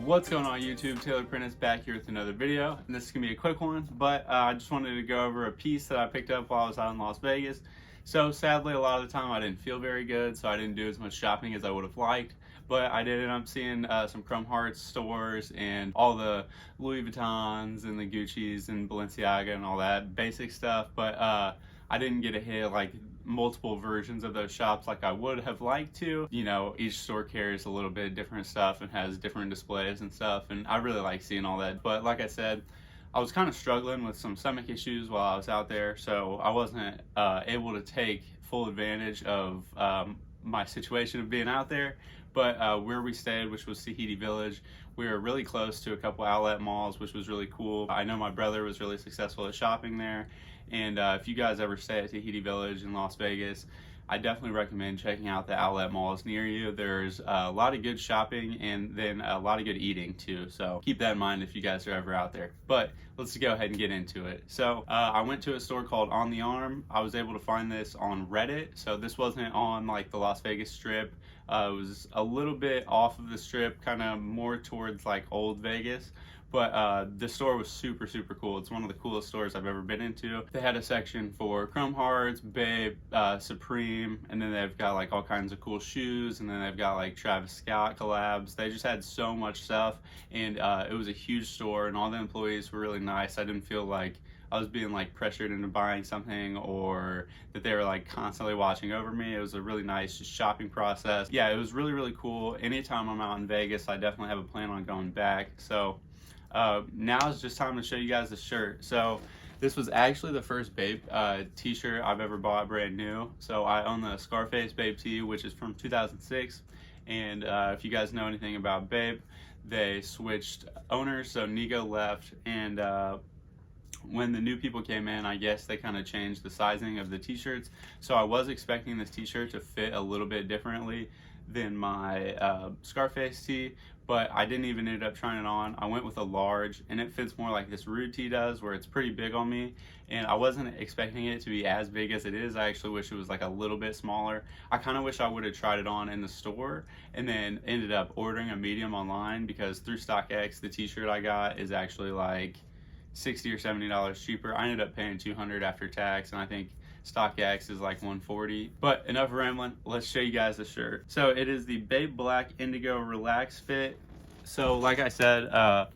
What's going on YouTube? Taylor Prentice back here with another video, and this is gonna be a quick one, but I just wanted to go over a piece that I picked up while I was out in Las Vegas. So sadly, a lot of the time I didn't feel very good, so I didn't do as much shopping as I would have liked, but I did end up seeing some Chrome Hearts stores and all the Louis Vuittons and the Gucci's and Balenciaga and all that basic stuff, but I didn't get to hit like multiple versions of those shops like I would have liked to. You know, each store carries a little bit different stuff and has different displays and stuff, and I really like seeing all that. But like I said, I was kind of struggling with some stomach issues while I was out there, so I wasn't able to take full advantage of my situation of being out there. But where we stayed, which was Tahiti Village, we were really close to a couple outlet malls, which was really cool. I know my brother was really successful at shopping there, and if you guys ever stay at Tahiti Village in Las Vegas, I definitely recommend checking out the outlet malls near you. There's a lot of good shopping and then a lot of good eating too, so keep that in mind if you guys are ever out there. But let's go ahead and get into it. So I went to a store called On the Arm. I was able to find this on Reddit, so this wasn't on like the Las Vegas Strip. It was a little bit off of the Strip, kind of more towards like old Vegas. But the store was super cool. It's one of the coolest stores I've ever been into. They had a section for Chrome Hearts, Bape, Supreme, and then they've got like all kinds of cool shoes, and then they've got like Travis Scott collabs. They just had so much stuff, and it was a huge store, and all the employees were really nice. I didn't feel like I was being like pressured into buying something or that they were like constantly watching over me. It was a really nice just shopping process. Yeah, it was really cool. Anytime I'm out in Vegas, I definitely have a plan on going back. So now is just time to show you guys the shirt. So this was actually the first Bape t-shirt I've ever bought brand new. So I own the Scarface Bape tee, which is from 2006. And if you guys know anything about Bape, they switched owners. So Nigo left, and when the new people came in, I guess they kind of changed the sizing of the t-shirts. So I was expecting this t-shirt to fit a little bit differently than my Scarface tee, but I didn't even end up trying it on. I went with a large, and it fits more like this Rude tee does, where it's pretty big on me, and I wasn't expecting it to be as big as it is. I actually wish it was like a little bit smaller. I kind of wish I would have tried it on in the store and then ended up ordering a medium online, because through StockX, the t-shirt I got is actually like $60 or $70 cheaper. I ended up paying $200 after tax, and I think StockX is like $140. But enough rambling, let's show you guys the shirt. So it is the Bape Black Indigo Relax Fit. So like I said,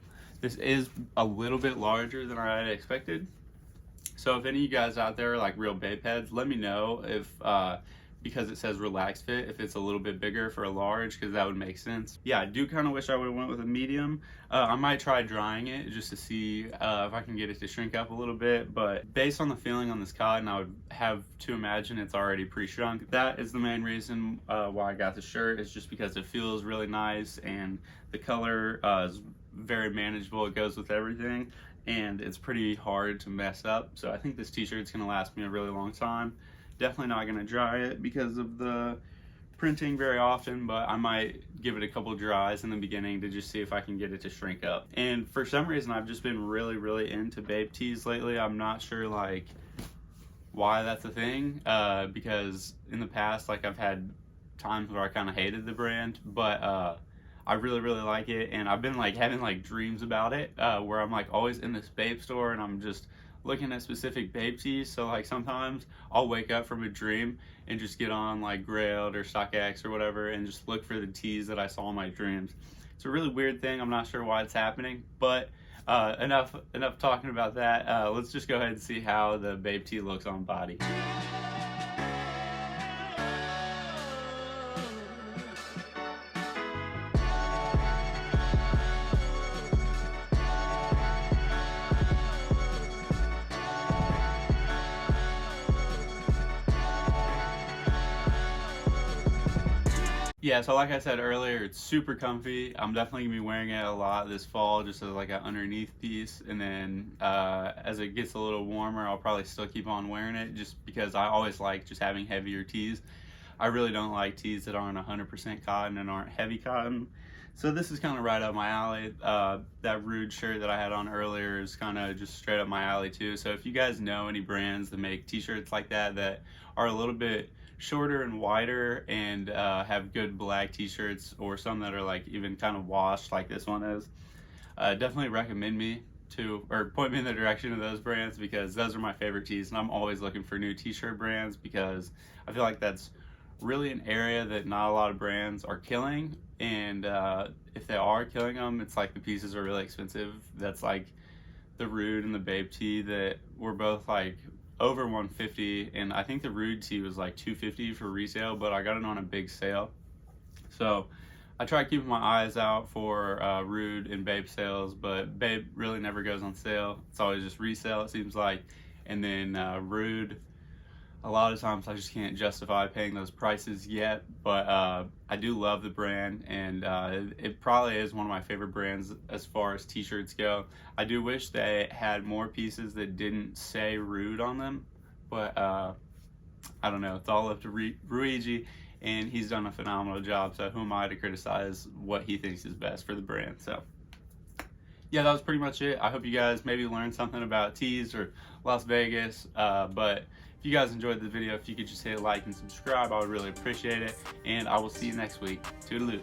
this is a little bit larger than I had expected. So if any of you guys out there are like real Bape heads, let me know if because it says relax fit, if it's a little bit bigger for a large, because that would make sense. Yeah, I do kind of wish I would have went with a medium. I might try drying it just to see if I can get it to shrink up a little bit, but based on the feeling on this cotton, I would have to imagine it's already pre-shrunk. That is the main reason why I got the shirt, is just because it feels really nice, and the color is very manageable. It goes with everything, and it's pretty hard to mess up. So I think this t-shirt's gonna last me a really long time. Definitely not going to dry it because of the printing very often, but I might give it a couple dries in the beginning to just see if I can get it to shrink up. And for some reason, I've just been really into Bape tees lately. I'm not sure like why that's a thing, because in the past, like I've had times where I kind of hated the brand, but I really like it, and I've been like having like dreams about it, where I'm like always in this Bape store, and I'm just looking at specific Bape tees. So like sometimes I'll wake up from a dream and just get on like Grailed or StockX or whatever and just look for the tees that I saw in my dreams. It's a really weird thing. I'm not sure why it's happening, but enough talking about that. Let's just go ahead and see how the Bape tee looks on body. Yeah, so like I said earlier, it's super comfy. I'm definitely gonna be wearing it a lot this fall, just as like an underneath piece. And then as it gets a little warmer, I'll probably still keep on wearing it, just because I always like just having heavier tees. I really don't like tees that aren't 100% cotton and aren't heavy cotton. So this is kind of right up my alley. That Rude shirt that I had on earlier is kind of just straight up my alley too. So if you guys know any brands that make t-shirts like that are a little bit shorter and wider and have good black t-shirts, or some that are like even kind of washed like this one is, definitely recommend me to, or point me in the direction of those brands, because those are my favorite tees, and I'm always looking for new t-shirt brands because I feel like that's really an area that not a lot of brands are killing. And if they are killing them, it's like the pieces are really expensive. That's like the Rude and the Bape tee that were both like over 150, and I think the Rude tee was like 250 for resale, but I got it on a big sale. So I try keeping my eyes out for Rude and Bape sales, but Bape really never goes on sale. It's always just resale, it seems like. And then Rude, a lot of times I just can't justify paying those prices yet, but I do love the brand, and it probably is one of my favorite brands as far as t-shirts go. I do wish they had more pieces that didn't say Rude on them, but I don't know, it's all up to Ruigi, and he's done a phenomenal job, so who am I to criticize what he thinks is best for the brand? So yeah, that was pretty much it. I hope you guys maybe learned something about tees or Las Vegas, but if you guys enjoyed the video, if you could just hit like and subscribe, I would really appreciate it, and I will see you next week. Toodaloo.